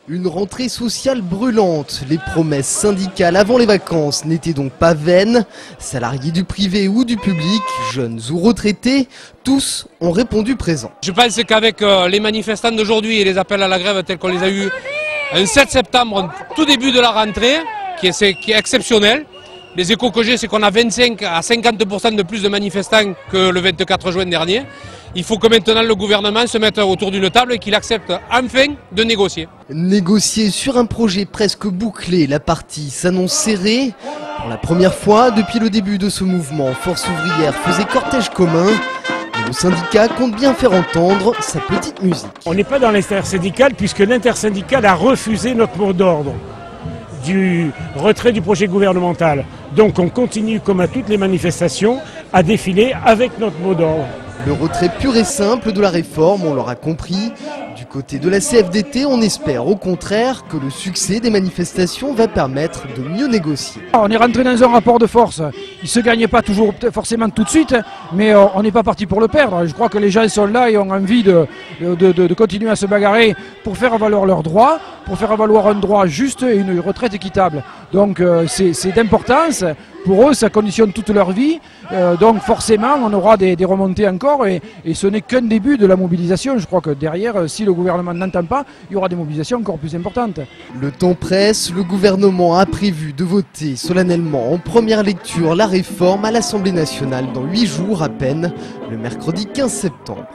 Une rentrée sociale brûlante. Les promesses syndicales avant les vacances n'étaient donc pas vaines. Salariés du privé ou du public, jeunes ou retraités, tous ont répondu présent. Je pense qu'avec les manifestants d'aujourd'hui et les appels à la grève tels qu'on les a eus un 7 septembre, tout début de la rentrée, qui est exceptionnel. Les échos que j'ai, c'est qu'on a 25 à 50% de plus de manifestants que le 24 juin dernier. Il faut que maintenant le gouvernement se mette autour d'une table et qu'il accepte enfin de négocier. Négocier sur un projet presque bouclé, la partie s'annonce serrée. Pour la première fois depuis le début de ce mouvement, Force ouvrière faisait cortège commun. Mais le syndicat compte bien faire entendre sa petite musique. On n'est pas dans l'intersyndicale puisque l'intersyndicale a refusé notre mot d'ordre du retrait du projet gouvernemental. Donc on continue, comme à toutes les manifestations, à défiler avec notre mot d'ordre. Le retrait pur et simple de la réforme, on l'aura compris. Du côté de la CFDT, on espère au contraire que le succès des manifestations va permettre de mieux négocier. On est rentré dans un rapport de force. Il ne se gagne pas toujours forcément tout de suite, mais on n'est pas parti pour le perdre. Je crois que les gens sont là et ont envie de continuer à se bagarrer pour faire valoir leurs droits, pour faire valoir un droit juste et une retraite équitable. Donc c'est d'importance. Pour eux, ça conditionne toute leur vie. Donc forcément, on aura des remontées encore et ce n'est qu'un début de la mobilisation. Je crois que derrière, si le gouvernement n'entend pas, il y aura des mobilisations encore plus importantes. Le temps presse, le gouvernement a prévu de voter solennellement en première lecture la réforme à l'Assemblée nationale dans 8 jours à peine, le mercredi 15 septembre.